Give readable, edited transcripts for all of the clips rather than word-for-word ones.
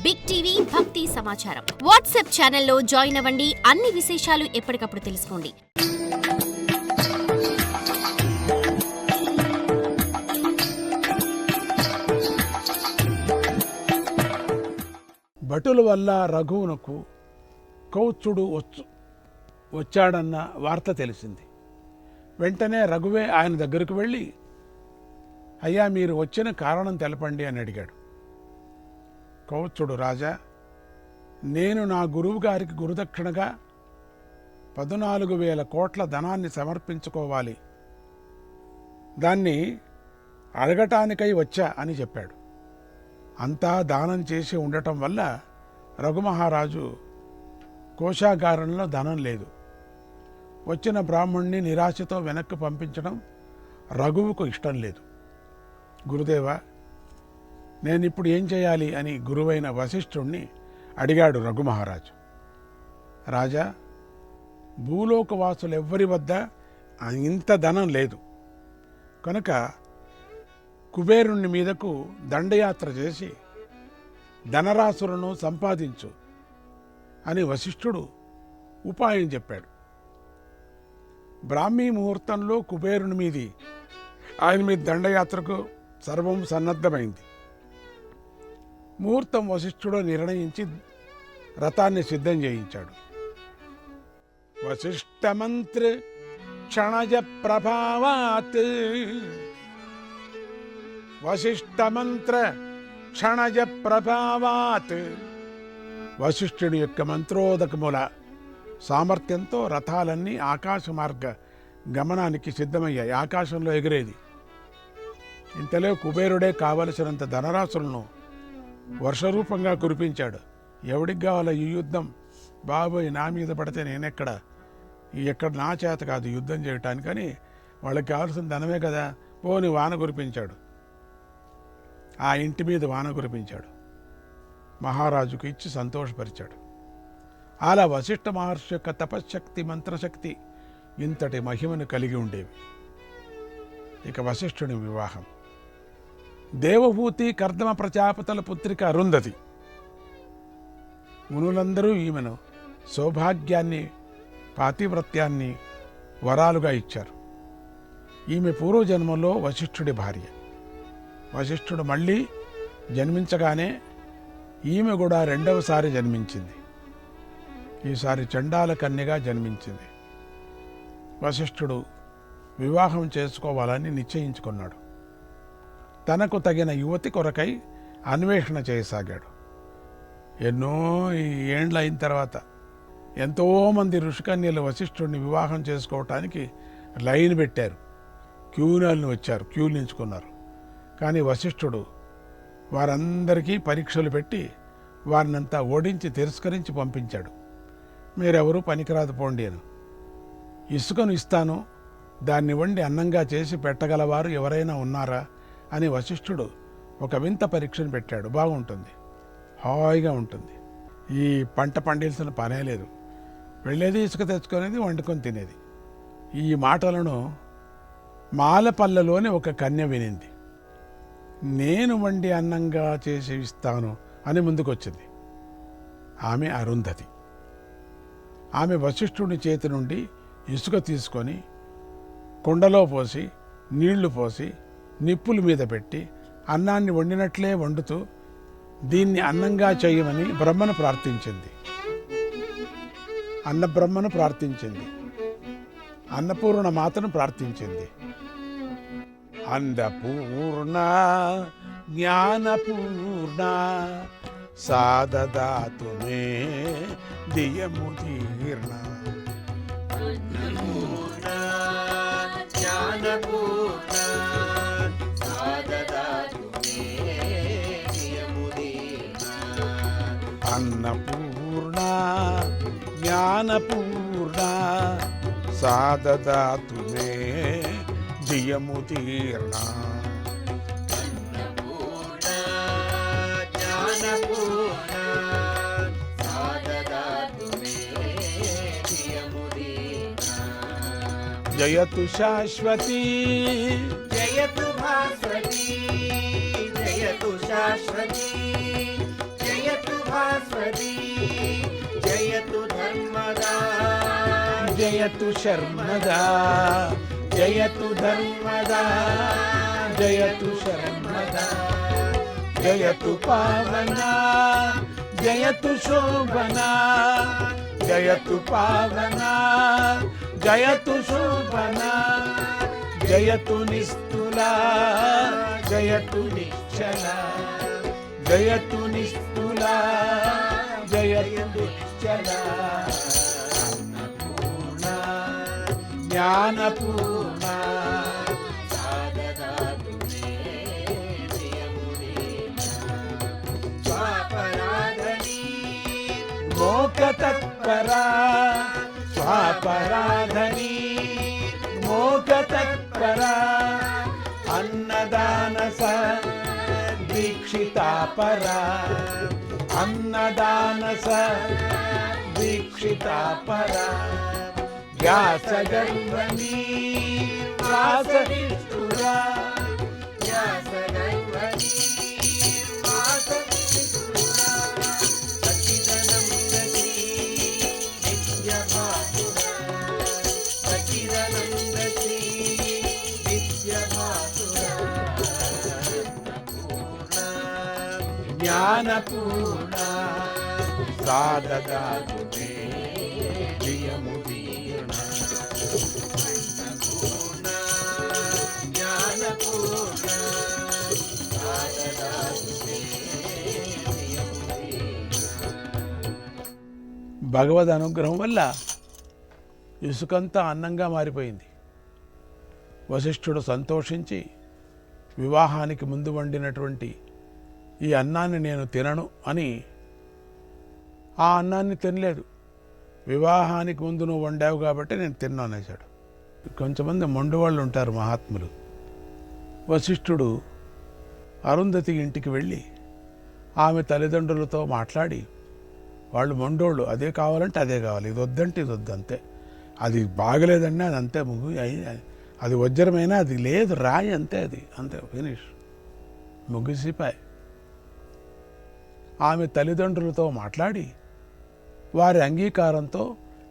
Big TV భక్తి సమాచారం WhatsApp ఛానల్లో జాయిన్ అవ్వండి. అన్ని విశేషాలు ఎప్పటికప్పుడు తెలుసుకోండి. భటుల వల్ల రఘువునకు కౌత్సుడు వచ్చాడన్న వార్త తెలిసింది. వెంటనే రఘువే ఆయన దగ్గరకు వెళ్ళి, అయ్యా, మీరు వచ్చిన కారణం తెలపండి అని అడిగాడు. కౌత్సుడు, రాజా, నేను నా గురువు గారికి గురుదక్షిణగా 14,000 కోట్ల ధనాన్ని సమర్పించుకోవాలి, దాన్ని అడగటానికై వచ్చా అని చెప్పాడు. అంతా దానం చేసి ఉండటం వల్ల రఘుమహారాజు కోశాగారంలో ధనం లేదు. వచ్చిన బ్రాహ్మణ్ణి నిరాశతో వెనక్కి పంపించడం రఘువుకు ఇష్టం లేదు. గురుదేవా, నేనిప్పుడు ఏం చేయాలి అని గురువైన వశిష్ఠుణ్ణి అడిగాడు రఘుమహారాజు. రాజా, భూలోకవాసులెవ్వరి వద్ద ఇంత ధనం లేదు కనుక కుబేరుణ్ణి మీదకు దండయాత్ర చేసి ధనరాశులను సంపాదించు అని వశిష్ఠుడు ఉపాయం చెప్పాడు. బ్రాహ్మీ ముహూర్తంలో కుబేరుని మీది ఆయన మీద దండయాత్రకు సర్వం సన్నద్ధమైంది. ముహూర్తం వశిష్ఠుడు నిర్ణయించి రథాన్ని సిద్ధం చేయించాడు. వశిష్ఠమంత్ర క్షణజ ప్రభావాత్ వశిష్ఠమంత్ర క్షణజ ప్రభావాత్ వశిష్ఠుడి యొక్క మంత్రోదకముల సామర్థ్యంతో రథాలన్నీ ఆకాశ మార్గ గమనానికి సిద్ధమయ్యాయి. ఆకాశంలో ఎగిరేది. ఇంతలో కుబేరుడే కావలసినంత ధనరాశులను వర్షరూపంగా కురిపించాడు. ఎవడికి కావాలా ఈ యుద్ధం? బాబోయ్, నా మీద పడితే నేనెక్కడ నా చేత కాదు యుద్ధం చేయటానికని వాళ్ళకి కావాల్సిన ధనమే కదా. పోని వాన కురిపించాడు. ఆ ఇంటి మీద వాన కురిపించాడు. మహారాజుకు ఇచ్చి సంతోషపరిచాడు. అలా వశిష్ఠ మహర్షి యొక్క తపశ్శక్తి, మంత్రశక్తి ఇంతటి మహిమను కలిగి ఉండేవి. ఇక వశిష్ఠుని వివాహం. దేవభూతి కర్దమ ప్రజాపతుల పుత్రిక అరుంధతి. మునులందరూ ఈమెను సౌభాగ్యాన్ని, పాతివ్రత్యాన్ని వరాలుగా ఇచ్చారు. ఈమె పూర్వజన్మలో వశిష్ఠుడి భార్య. వశిష్ఠుడు మళ్ళీ జన్మించగానే ఈమె కూడా రెండవసారి జన్మించింది. ఈసారి చండాల కన్యగా జన్మించింది. వశిష్ఠుడు వివాహం చేసుకోవాలని నిశ్చయించుకున్నాడు. తనకు తగిన యువతి కొరకై అన్వేషణ చేయసాగాడు. ఎన్నో ఏండ్లు అయిన తర్వాత ఎంతోమంది ఋషికన్యలు వశిష్ఠుడిని వివాహం చేసుకోవటానికి లైన్ పెట్టారు. క్యూలను వచ్చారు, క్యూలు నించుకున్నారు. కానీ వశిష్ఠుడు వారందరికీ పరీక్షలు పెట్టి వారినంతా ఓడించి తిరస్కరించి పంపించాడు. మీరెవరూ పనికిరాదు పోండి అని. ఇసుకను ఇస్తాను, దాన్ని వండి అన్నంగా చేసి పెట్టగలవారు ఎవరైనా ఉన్నారా అని వశిష్ఠుడు ఒక వింత పరీక్షను పెట్టాడు. బాగుంటుంది, హాయిగా ఉంటుంది, ఈ పంట పండించిన పనే లేదు, వెళ్ళేది ఇసుక తెచ్చుకునేది, వండుకొని తినేది. ఈ మాటలను మాలపల్లెలోని ఒక కన్య వినింది. నేను వండి అన్నంగా చేసి ఇస్తాను అని ముందుకొచ్చింది. ఆమె అరుంధతి. ఆమె వశిష్ఠుడి చేతి నుండి ఇసుక తీసుకొని కుండలో పోసి నీళ్లు పోసి నిప్పుల మీద పెట్టి అన్నాన్ని వండినట్లే వండుతూ దీన్ని అన్నంగా చేయమని బ్రహ్మను ప్రార్థించింది. అన్నబ్రహ్మను ప్రార్థించింది. అన్నపూర్ణ మాతను ప్రార్థించింది. అన్నపూర్ణ జ్ఞానపూర్ణ సాదదాతు మే దియముదీర్ణ. అన్నపూర్ణ జ్ఞానపూర్ణ సాదదాతు మే దియముదీర్ణ. జయతు శాశ్వతి, జయతు భాస్వతి, జయతు శాశ్వతి, జయతు సరస్వతి జయతు ధర్మదా జయతు శర్మదా జయతు ధర్మదా జయతు శర్మదా జయతు పావనా జయతు శోభనా జయతు పావనా జయతు శోభనా జయతు నిస్తులా జయతు నిశ్చలా జయతు నిస్తులా జయతు నిశ్చలా అన్నపూర్ణ జ్ఞానపూర్ణ సాగదాతు మే ప్రియమునీనా స్వాపరాధనీ మోక్ష తత్పరా స్వాపరాధనీ మోక్ష తత్పరా అన్నదాన దీక్షితా పరా అన్నదాన దీక్షితా పరా వ్యాస గర్వణీ వాసవిష్ఠురా వ్యాసగర్వణీ వాసవిష్ఠురా సచ్చిదానందశ్రీ నిత్యభాసురా సచ్చిదానందశ్రీ నిత్యభాసురా జ్ఞానపూర్ణ సాధదాతు మే ప్రియముదీర్ణ పూర్ణ జ్ఞానపూర్ణ సాగదాతు మే భగవద్ అనుగ్రహం వల్ల ఇసుకంతా అన్నంగా మారిపోయింది. వశిష్ఠుడు సంతోషించి వివాహానికి ముందు వండినటువంటి ఈ అన్నాన్ని నేను తినను అని ఆ అన్నాన్ని తినలేదు. వివాహానికి ముందు నువ్వు వండావు కాబట్టి నేను తిన్నా అనేసాడు. కొంతమంది మొండు వాళ్ళు ఉంటారు మహాత్ములు. వశిష్ఠుడు అరుంధతి ఇంటికి వెళ్ళి ఆమె తల్లిదండ్రులతో మాట్లాడి, వాళ్ళు మొండోళ్ళు, అదే కావాలంటే అదే కావాలి, ఇది వద్దంటే ఇది వద్దు, అంతే. అది బాగలేదన్నా అది అంతే, అది వజ్రమైనా అది లేదు, రాయి అంతే, అది అంతే, ఫినిష్, ముగిసిపాయి. ఆమె తల్లిదండ్రులతో మాట్లాడి వారి అంగీకారంతో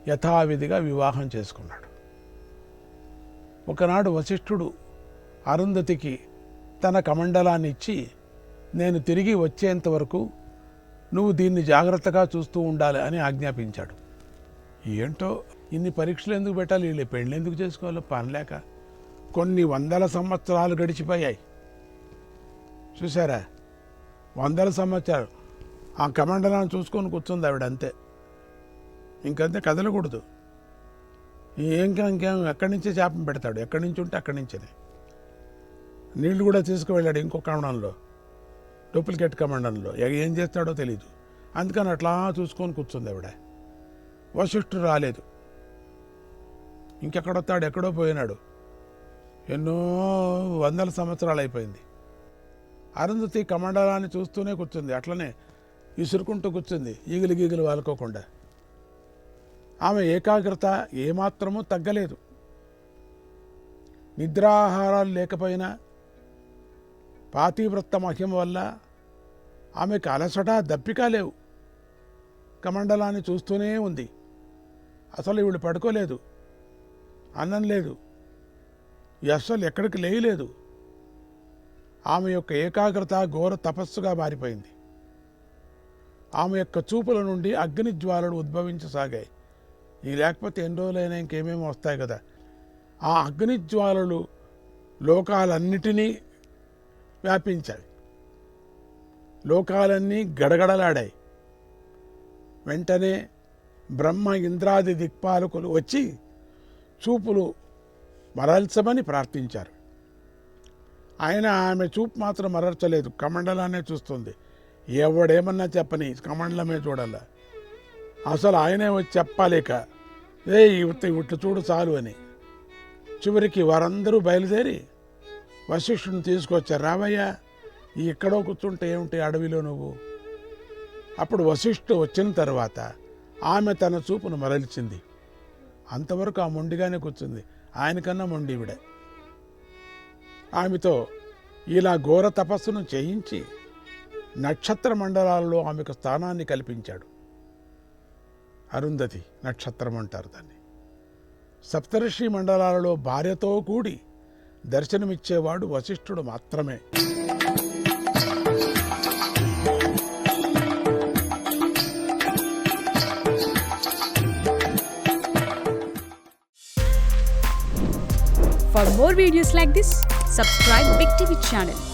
యథావిధిగా వివాహం చేసుకున్నాడు. ఒకనాడు వశిష్ఠుడు అరుంధతికి తన కమండలాన్ని ఇచ్చి, నేను తిరిగి వచ్చేంత వరకు నువ్వు దీన్ని జాగ్రత్తగా చూస్తూ ఉండాలి అని ఆజ్ఞాపించాడు. ఏంటో ఇన్ని పరీక్షలు ఎందుకు పెట్టాలి, వీళ్ళు పెళ్ళి ఎందుకు చేసుకోవాలో పనిలేక కొన్ని వందల సంవత్సరాలు గడిచిపోయాయి. చూసారా, వందల సంవత్సరాలు ఆ కమండలాన్ని చూసుకొని కూర్చుంది ఆవిడ, అంతే, ఇంకంతే, కదలకూడదు. ఇంకేం ఎక్కడి నుంచే చేపం పెడతాడు, ఎక్కడి నుంచి ఉంటే అక్కడి నుంచే. నీళ్లు కూడా తీసుకువెళ్ళాడు ఇంకో కమండంలో, డూప్లికేట్ కమండంలో, ఏం చేస్తాడో తెలీదు. అందుకని అట్లా చూసుకొని కూర్చుంది ఆవిడ. వశిష్ఠుడు రాలేదు, ఇంకెక్కడొస్తాడు, ఎక్కడో పోయినాడు. ఎన్నో వందల సంవత్సరాలు అయిపోయింది. అరుంధతి కమండలాన్ని చూస్తూనే కూర్చుంది, అట్లనే విసురుకుంటూ కూర్చుంది, ఈగిలి గీగిలు వాలుకోకుండా. ఆమె ఏకాగ్రత ఏమాత్రమూ తగ్గలేదు. నిద్రాహారాలు లేకపోయినా పాతివ్రత మహిమ వల్ల ఆమెకు అలసట దప్పిక లేవు. కమండలాన్ని చూస్తూనే ఉంది. అసలు ఈవిడ పడుకోలేదు, అన్నం లేదు, అస్సలు ఎక్కడికి లేయలేదు. ఆమె యొక్క ఏకాగ్రత ఘోర తపస్సుగా మారిపోయింది. ఆమె యొక్క చూపుల నుండి అగ్నిజ్వాలలు ఉద్భవించసాగాయి. ఈ లేకపోతే ఎన్ని రోజులైనా ఇంకేమేమి వస్తాయి కదా. ఆ అగ్నిజ్వాలలు లోకాలన్నిటినీ వ్యాపించాయి. లోకాలన్నీ గడగడలాడాయి. వెంటనే బ్రహ్మ ఇంద్రాది దిక్పాలకులు వచ్చి చూపులు మరల్చమని ప్రార్థించారు. ఆయన ఆమె చూపు మాత్రం మరల్చలేదు, కమండలాన్నే చూస్తుంది. ఎవడేమన్నా చెప్పని కమండలమే చూడాల. అసలు ఆయనే వచ్చి చెప్పలేక, ఇట్టు చూడు చాలు అని. చివరికి వారందరూ బయలుదేరి వశిష్ఠుని తీసుకొచ్చారు. రావయ్యా, ఎక్కడో కూర్చుంటే ఏమిటి అడవిలో నువ్వు. అప్పుడు వశిష్ఠుడు వచ్చిన తర్వాత ఆమె తన చూపును మరల్చింది. అంతవరకు ఆ మొండిగానే కూర్చుంది. ఆయనకన్నా మొండి ఈవిడ. ఆమెతో ఇలా ఘోర తపస్సును చేయించి నక్షత్ర మండలాల్లో ఆమెకు స్థానాన్ని కల్పించాడు. అరుంధతి నక్షత్రం అంటారు దాన్ని. సప్తర్షి మండలాలలో భార్యతో కూడి దర్శనమిచ్చేవాడు వశిష్ఠుడు మాత్రమే. For more videos like this, subscribe Big TV channel.